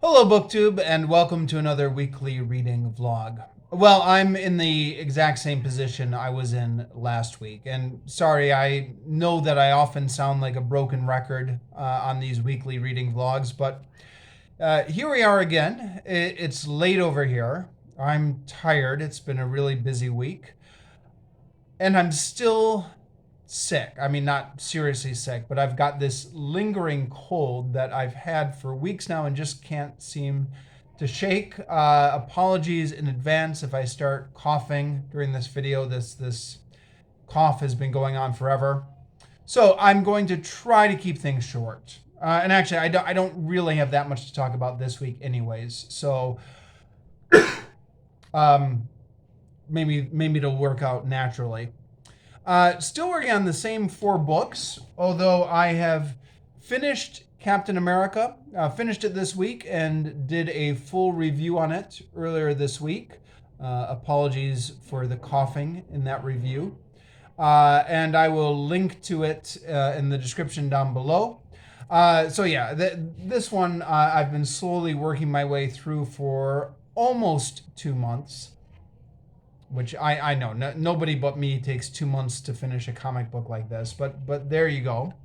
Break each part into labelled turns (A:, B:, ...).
A: Hello, BookTube, and welcome to another weekly reading vlog. Well, I'm in the exact same position I was in last week, and sorry, I know that I often sound like a broken record on these weekly reading vlogs, but here we are again. It's late over here. I'm tired. It's been a really busy week, and I'm still sick. I mean, not seriously sick, but I've got this lingering cold that I've had for weeks now and just can't seem to shake. Apologies in advance if I start coughing during this video. This cough has been going on forever. So I'm going to try to keep things short. And actually, I don't really have that much to talk about this week anyways. So maybe it'll work out naturally. Still working on the same 4 books, although I have finished Captain America, finished it this week and did a full review on it earlier this week. Apologies for the coughing in that review. And I will link to it in the description down below. So yeah, this one I've been slowly working my way through for almost 2 months. Which I know nobody but me takes 2 months to finish a comic book like this, but there you go.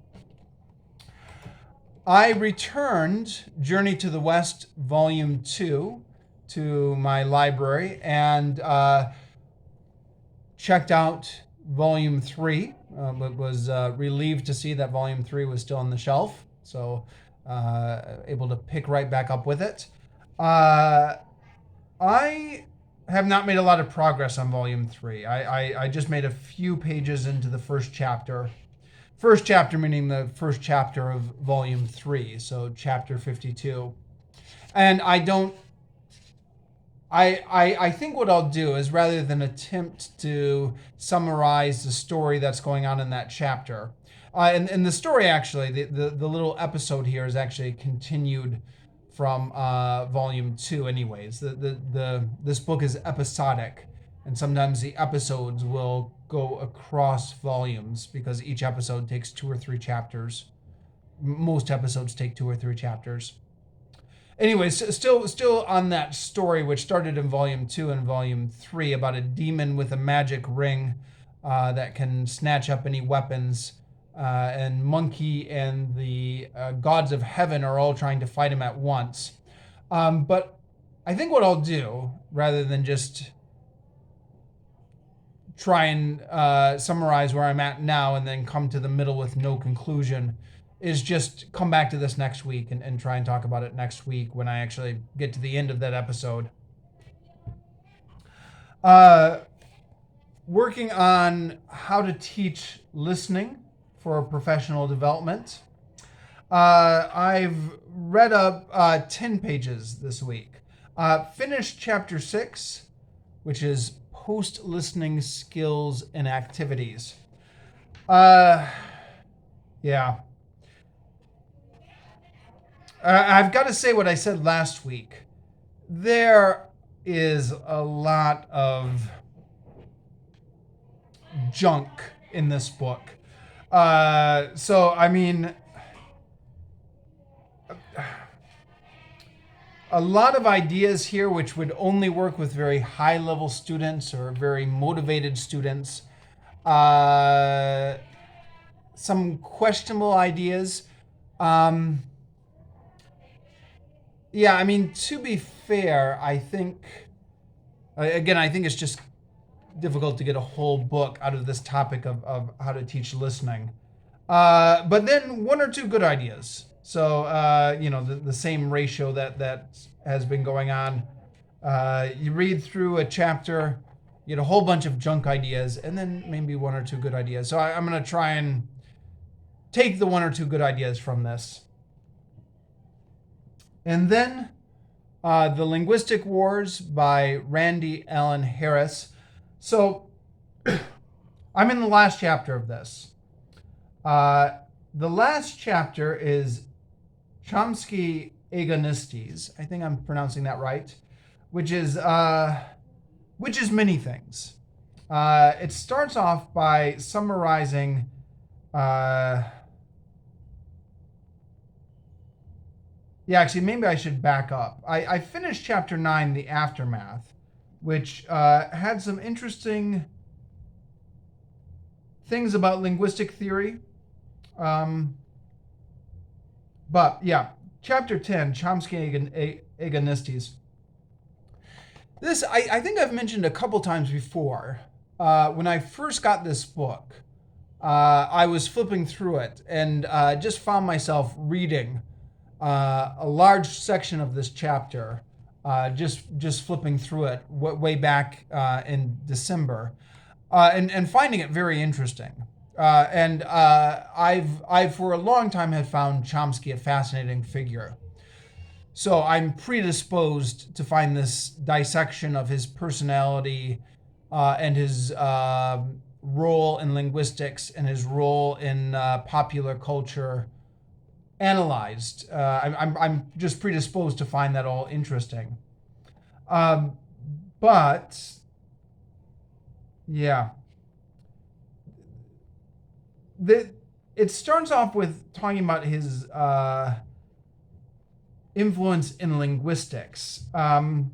A: I returned Journey to the West Volume 2 to my library and checked out Volume 3. Was relieved to see that Volume 3 was still on the shelf, so able to pick right back up with it. I have not made a lot of progress on Volume 3. I just made a few pages into the first chapter. First chapter meaning the first chapter of Volume 3, so chapter 52. And I think what I'll do is, rather than attempt to summarize the story that's going on in that chapter, and the story actually, the little episode here is actually continued from Volume 2 anyways. This book is episodic, and sometimes the episodes will go across volumes because each episode takes 2 or 3 chapters. Most episodes take 2 or 3 chapters. Anyways, still on that story, which started in Volume 2 and Volume 3, about a demon with a magic ring that can snatch up any weapons. And Monkey and the gods of heaven are all trying to fight him at once. But I think what I'll do, rather than just try and summarize where I'm at now and then come to the middle with no conclusion, is just come back to this next week and try and talk about it next week when I actually get to the end of that episode. Working on how to teach listening for professional development. I've read up 10 pages this week. Finished chapter 6, which is post-listening skills and activities. Yeah. I've got to say what I said last week. There is a lot of junk in this book. So, I mean, a lot of ideas here which would only work with very high-level students or very motivated students. Some questionable ideas. Yeah, I mean, to be fair, I think it's just difficult to get a whole book out of this topic of how to teach listening. But then 1 or 2 good ideas. So, the same ratio that has been going on. You read through a chapter, you get a whole bunch of junk ideas, and then maybe 1 or 2 good ideas. So I'm going to try and take the 1 or 2 good ideas from this. And then The Linguistic Wars by Randy Allen Harris. So I'm in the last chapter of this. The last chapter is Chomsky Agonistes. I think I'm pronouncing that right, which is many things. It starts off by summarizing Yeah, actually, maybe I should back up. I finished chapter 9, The Aftermath, which had some interesting things about linguistic theory. Um, but yeah, chapter 10, Chomsky Agonistes. This, I think I've mentioned a couple times before. When I first got this book, I was flipping through it and just found myself reading a large section of this chapter, just flipping through it way back in December, and finding it very interesting. And I've for a long time had found Chomsky a fascinating figure. So I'm predisposed to find this dissection of his personality and his role in linguistics and his role in popular culture analyzed. I'm just predisposed to find that all interesting. But yeah, it starts off with talking about his influence in linguistics. And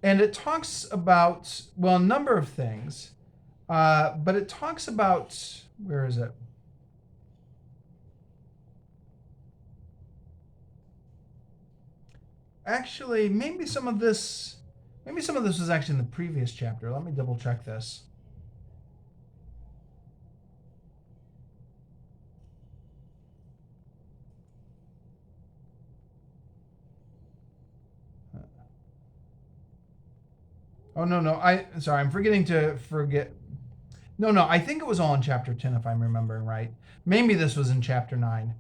A: it talks about, well, a number of things, but it talks about, where is it? Actually, maybe some of this was actually in the previous chapter. Let me double check this. Oh no, I'm forgetting to forget. No, I think it was all in chapter 10 if I'm remembering right. Maybe this was in chapter 9.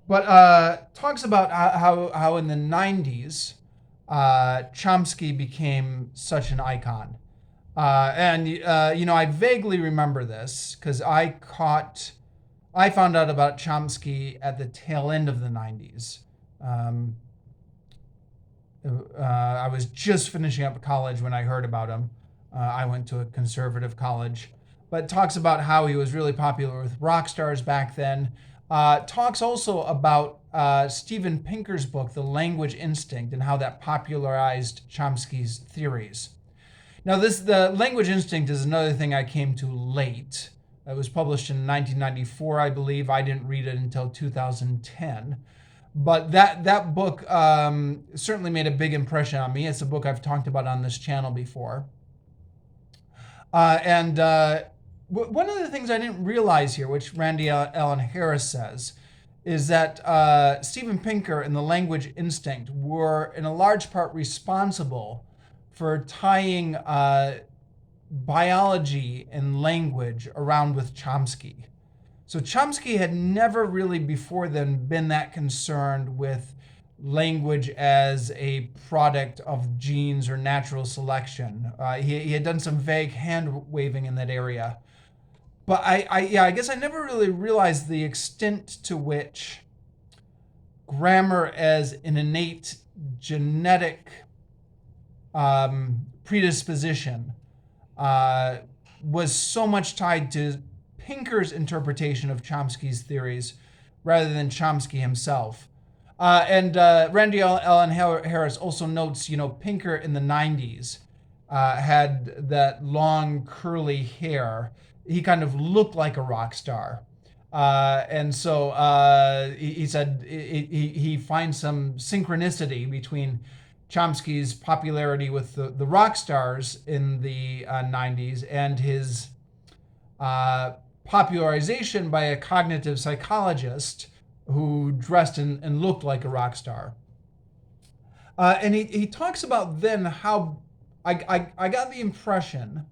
A: But talks about how in the 90s Chomsky became such an icon. And I vaguely remember this because I found out about Chomsky at the tail end of the 90s. I was just finishing up college when I heard about him. I went to a conservative college, but talks about how he was really popular with rock stars back then. Talks also about Steven Pinker's book, The Language Instinct, and how that popularized Chomsky's theories. Now, the Language Instinct is another thing I came to late. It was published in 1994, I believe. I didn't read it until 2010. But that book certainly made a big impression on me. It's a book I've talked about on this channel before. And one of the things I didn't realize here, which Randy Allen Harris says, is that Steven Pinker and the Language Instinct were in a large part responsible for tying biology and language around with Chomsky. So Chomsky had never really before then been that concerned with language as a product of genes or natural selection. He had done some vague hand waving in that area. But I guess I never really realized the extent to which grammar as an innate genetic predisposition was so much tied to Pinker's interpretation of Chomsky's theories rather than Chomsky himself. And Randy Allen Harris also notes, Pinker in the 90s had that long curly hair. He kind of looked like a rock star. And so he said he finds some synchronicity between Chomsky's popularity with the rock stars in the 90s and his popularization by a cognitive psychologist who dressed and looked like a rock star. And he talks about then how I got the impression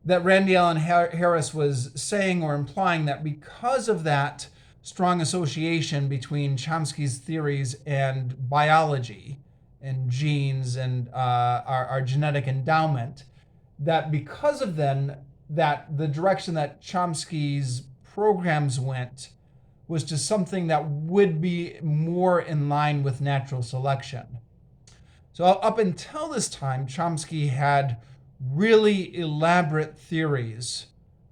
A: that Randy Allen Harris was saying or implying that because of that strong association between Chomsky's theories and biology and genes and our genetic endowment, that because of then that the direction that Chomsky's programs went was to something that would be more in line with natural selection. So up until this time, Chomsky had really elaborate theories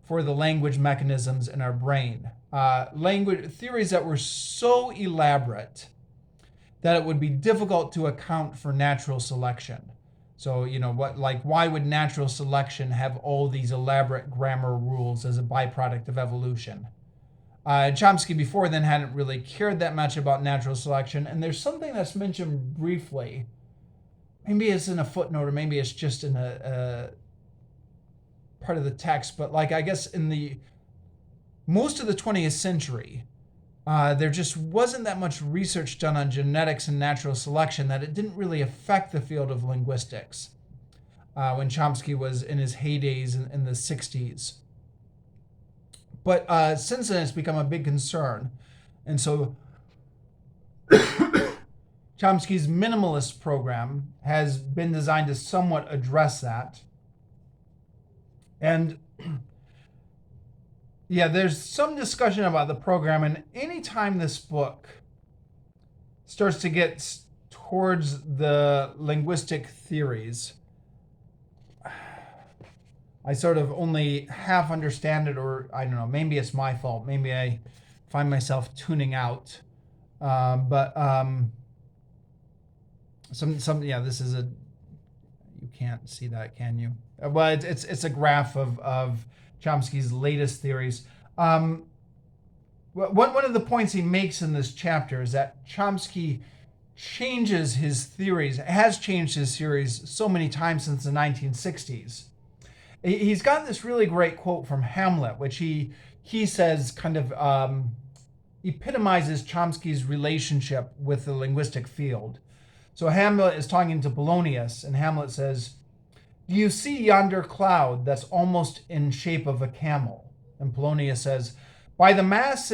A: for the language mechanisms in our brain. Language theories that were so elaborate that it would be difficult to account for natural selection. So, why would natural selection have all these elaborate grammar rules as a byproduct of evolution? Chomsky before then hadn't really cared that much about natural selection, and there's something that's mentioned briefly. Maybe it's in a footnote, or maybe it's just in a part of the text, but I guess in the most of the 20th century, there just wasn't that much research done on genetics and natural selection that it didn't really affect the field of linguistics when Chomsky was in his heydays in the 60s. But since then, it's become a big concern. And so Chomsky's minimalist program has been designed to somewhat address that. And yeah, there's some discussion about the program, and anytime this book starts to get towards the linguistic theories, I sort of only half understand it, or I don't know, maybe it's my fault. Maybe I find myself tuning out. This is you can't see that, can you? Well, it's a graph of Chomsky's latest theories. One of the points he makes in this chapter is that Chomsky changes his theories, has changed his theories so many times since the 1960s. He's got this really great quote from Hamlet, which he says kind of epitomizes Chomsky's relationship with the linguistic field. So Hamlet is talking to Polonius, and Hamlet says, "Do you see yonder cloud that's almost in shape of a camel?" And Polonius says, by the mass,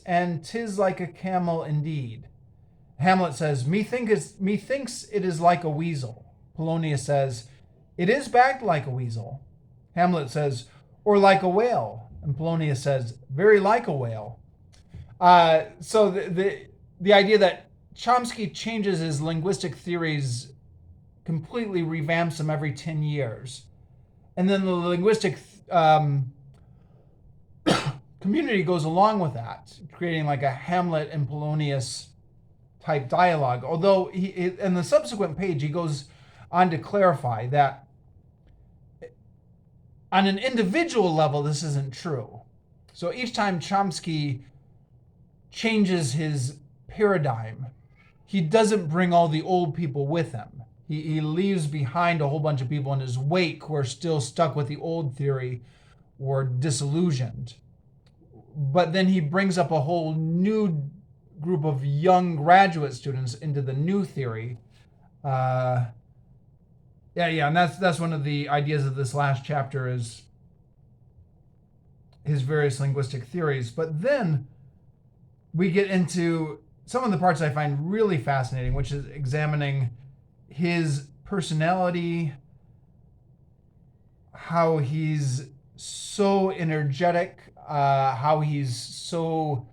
A: and 'tis like a camel indeed." Hamlet says, methinks it is like a weasel." Polonius says, "It is backed like a weasel." Hamlet says, "Or like a whale." And Polonius says, "Very like a whale." So the idea that Chomsky changes his linguistic theories, completely revamps them every 10 years. And then the linguistic community goes along with that, creating like a Hamlet and Polonius type dialogue. Although in the subsequent page, he goes on to clarify that on an individual level, this isn't true. So each time Chomsky changes his paradigm, he doesn't bring all the old people with him. He leaves behind a whole bunch of people in his wake who are still stuck with the old theory or disillusioned. But then he brings up a whole new group of young graduate students into the new theory. And that's one of the ideas of this last chapter is his various linguistic theories. But then we get into some of the parts I find really fascinating, which is examining his personality, how he's so energetic, how he's so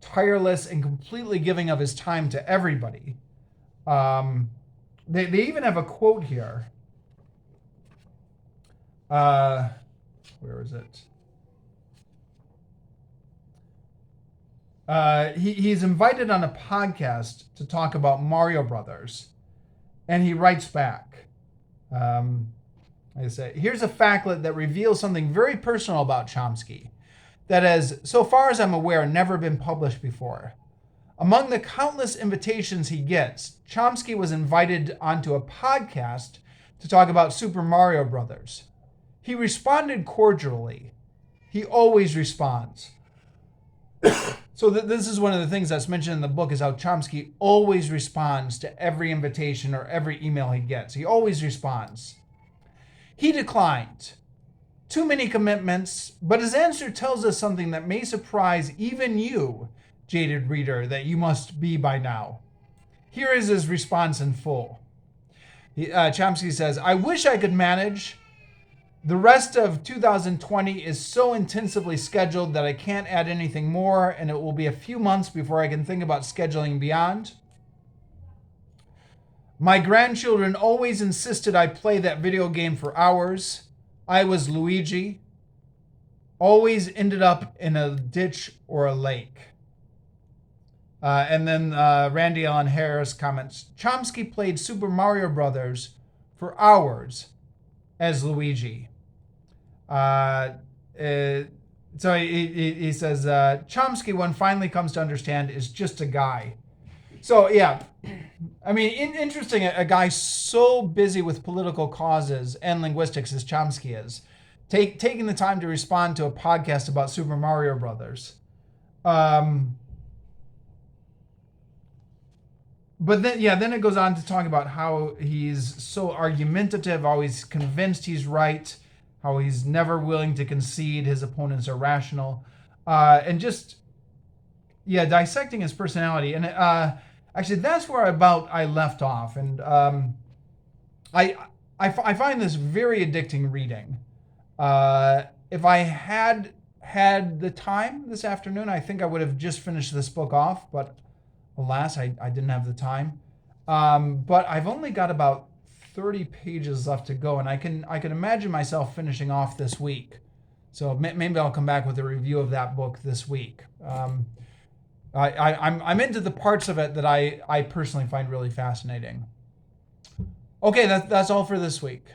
A: tireless and completely giving of his time to everybody. They even have a quote here. Where is it? He's invited on a podcast to talk about Mario Brothers, and he writes back. I say, "Here's a factlet that reveals something very personal about Chomsky that has, so far as I'm aware, never been published before. Among the countless invitations he gets, Chomsky was invited onto a podcast to talk about Super Mario Brothers. He responded cordially. He always responds." So this is one of the things that's mentioned in the book, is how Chomsky always responds to every invitation or every email he gets. He always responds. He declined. Too many commitments, but his answer tells us something that may surprise even you, jaded reader, that you must be by now. Here is his response in full. Chomsky says, "I wish I could manage. The rest of 2020 is so intensively scheduled that I can't add anything more, and it will be a few months before I can think about scheduling beyond. My grandchildren always insisted I play that video game for hours. I was Luigi. Always ended up in a ditch or a lake." And then Randy Allen Harris comments, Chomsky played Super Mario Brothers for hours as Luigi. So he says, Chomsky, one finally comes to understand, is just a guy. So, yeah, I mean, interesting, a guy so busy with political causes and linguistics as Chomsky is, taking the time to respond to a podcast about Super Mario Brothers. But then it goes on to talk about how he's so argumentative, always convinced he's right, how he's never willing to concede his opponents are rational, and just dissecting his personality. And actually, that's where I left off, and I find this very addicting reading. If I had the time this afternoon, I think I would have just finished this book off, but alas, I didn't have the time. But I've only got about 30 pages left to go, and I can imagine myself finishing off this week. So maybe I'll come back with a review of that book this week. I'm into the parts of it that I personally find really fascinating. Okay, that's all for this week.